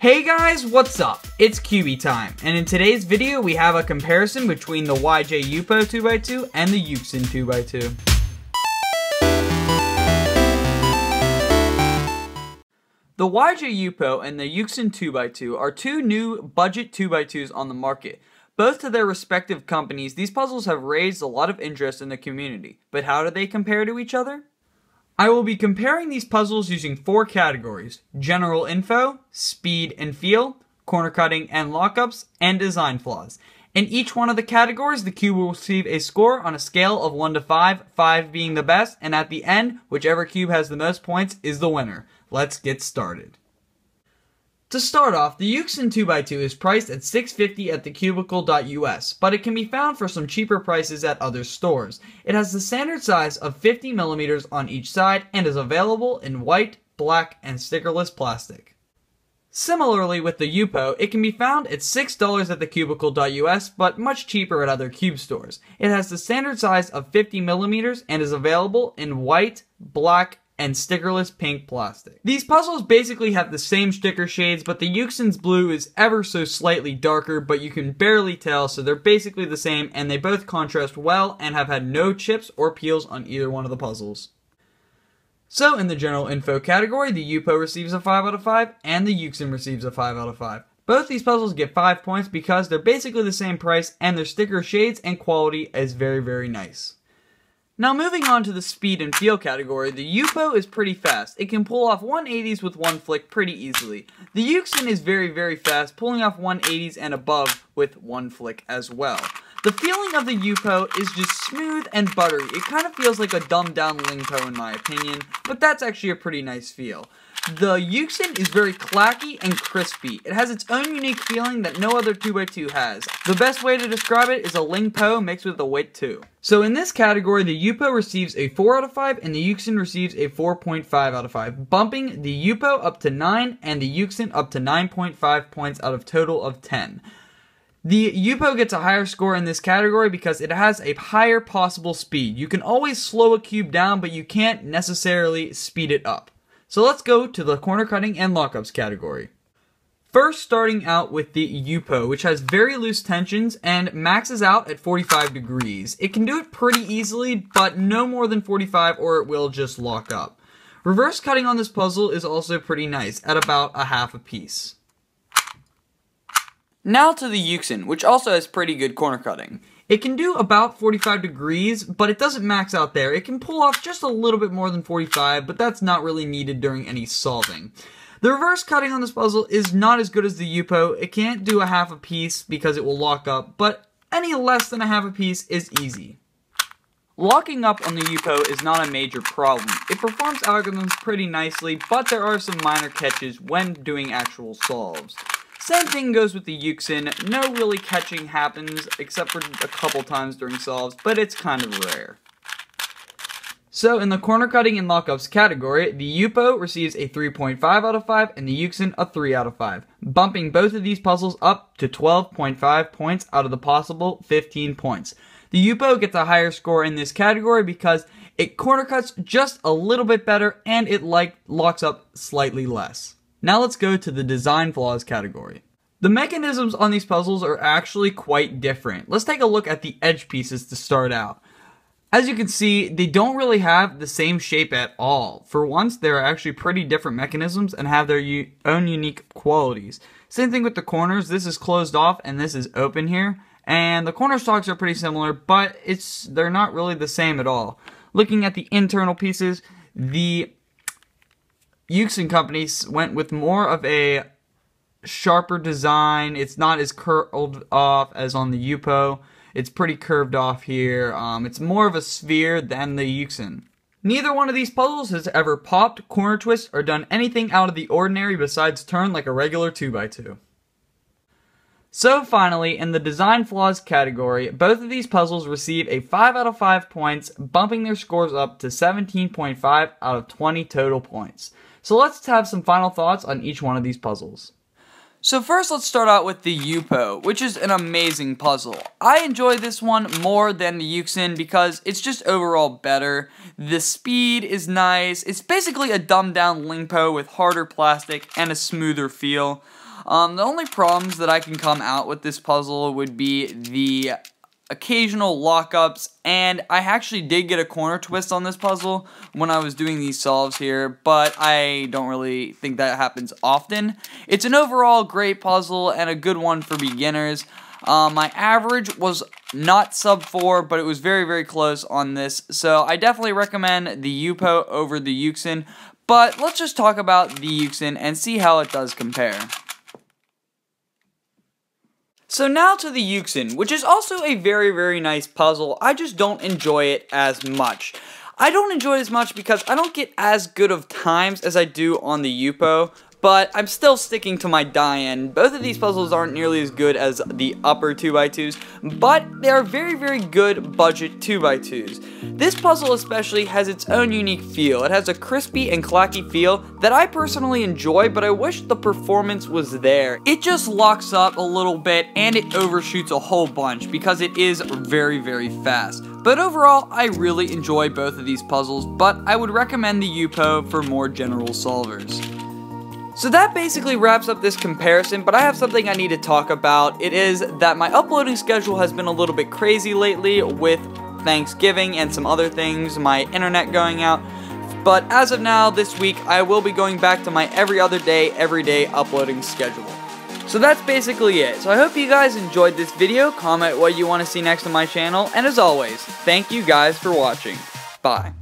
Hey guys, what's up? It's Cubey time, and in today's video we have a comparison between the YJ Yupo 2x2 and the Yuxin 2x2. The YJ Yupo and the Yuxin 2x2 are two new budget 2x2s on the market. Both to their respective companies, these puzzles have raised a lot of interest in the community. But how do they compare to each other? I will be comparing these puzzles using 4 categories: general info, speed and feel, corner cutting and lockups, and design flaws. In each one of the categories, the cube will receive a score on a scale of 1 to 5, 5 being the best, and at the end, whichever cube has the most points is the winner. Let's get started. To start off, the Yuxin 2x2 is priced at $6.50 at thecubicle.us, but it can be found for some cheaper prices at other stores. It has the standard size of 50mm on each side and is available in white, black, and stickerless plastic. Similarly with the Yupo, it can be found at $6 at thecubicle.us, but much cheaper at other cube stores. It has the standard size of 50mm and is available in white, black, and stickerless pink plastic. These puzzles basically have the same sticker shades, but the Yuxin's blue is ever so slightly darker, but you can barely tell, so they're basically the same, and they both contrast well and have had no chips or peels on either one of the puzzles. So in the general info category, the Yupo receives a 5 out of 5, and the Yuxin receives a 5 out of 5. Both these puzzles get 5 points because they're basically the same price, and their sticker shades and quality is very nice. Now moving on to the speed and feel category, the Yupo is pretty fast. It can pull off 180s with one flick pretty easily. The Yuxin is very fast, pulling off 180s and above with one flick as well. The feeling of the Yupo is just smooth and buttery. It kind of feels like a dumbed down Lingpo in my opinion, but that's actually a pretty nice feel. The Yuxin is very clacky and crispy. It has its own unique feeling that no other 2x2 has. The best way to describe it is a Lingpo mixed with a Wit 2. So in this category, the Yupo receives a 4 out of 5 and the Yuxin receives a 4.5 out of 5, bumping the Yupo up to 9 and the Yuxin up to 9.5 points out of total of 10. The Yupo gets a higher score in this category because it has a higher possible speed. You can always slow a cube down, but you can't necessarily speed it up. So let's go to the corner cutting and lockups category. First, starting out with the Yupo, which has very loose tensions and maxes out at 45 degrees. It can do it pretty easily, but no more than 45 or it will just lock up. Reverse cutting on this puzzle is also pretty nice, at about a half a piece. Now to the Yuxin, which also has pretty good corner cutting. It can do about 45 degrees, but it doesn't max out there. It can pull off just a little bit more than 45, but that's not really needed during any solving. The reverse cutting on this puzzle is not as good as the Yupo. It can't do a half a piece because it will lock up, but any less than a half a piece is easy. Locking up on the Yupo is not a major problem. It performs algorithms pretty nicely, but there are some minor catches when doing actual solves. Same thing goes with the Yuxin. No really catching happens except for a couple times during solves, but it's kind of rare. So in the corner cutting and lockups category, the Yupo receives a 3.5 out of 5 and the Yuxin a 3 out of 5, bumping both of these puzzles up to 12.5 points out of the possible 15 points. The Yupo gets a higher score in this category because it corner cuts just a little bit better and it locks up slightly less. Now let's go to the design flaws category. The mechanisms on these puzzles are actually quite different. Let's take a look at the edge pieces to start out. As you can see, they don't really have the same shape at all. For once, they're actually pretty different mechanisms and have their own unique qualities. Same thing with the corners. This is closed off and this is open here. And the corner stalks are pretty similar, but they're not really the same at all. Looking at the internal pieces, the Yuxin company went with more of a sharper design. It's not as curled off as on the Yupo. It's pretty curved off here. It's more of a sphere than the Yuxin. Neither one of these puzzles has ever popped, corner twist, or done anything out of the ordinary besides turn like a regular 2x2. So finally, in the design flaws category, both of these puzzles receive a 5 out of 5 points, bumping their scores up to 17.5 out of 20 total points. So let's have some final thoughts on each one of these puzzles. So first let's start out with the Yupo, which is an amazing puzzle. I enjoy this one more than the Yuxin because it's just overall better. The speed is nice. It's basically a dumbed down Lingpo with harder plastic and a smoother feel. The only problems that I can come out with this puzzle would be the occasional lockups, and I actually did get a corner twist on this puzzle when I was doing these solves here, but I don't really think that happens often. It's an overall great puzzle and a good one for beginners. My average was not sub 4, but it was very, very close on this, so I definitely recommend the Yupo over the Yuxin, but let's just talk about the Yuxin and see how it does compare. So now to the Yuxin, which is also a very, very nice puzzle. I just don't enjoy it as much. I don't enjoy it as much because I don't get as good of times as I do on the Yupo, but I'm still sticking to my die-in. Both of these puzzles aren't nearly as good as the upper 2x2s, but they are very, very good budget 2x2s. This puzzle especially has its own unique feel. It has a crispy and clacky feel that I personally enjoy, but I wish the performance was there. It just locks up a little bit and it overshoots a whole bunch because it is very, very fast. But overall, I really enjoy both of these puzzles, but I would recommend the Yupo for more general solvers. So that basically wraps up this comparison, but I have something I need to talk about. It is that my uploading schedule has been a little bit crazy lately with Thanksgiving and some other things, my internet going out. But as of now, this week, I will be going back to my every day uploading schedule. So that's basically it. So I hope you guys enjoyed this video. Comment what you want to see next on my channel. And as always, thank you guys for watching. Bye.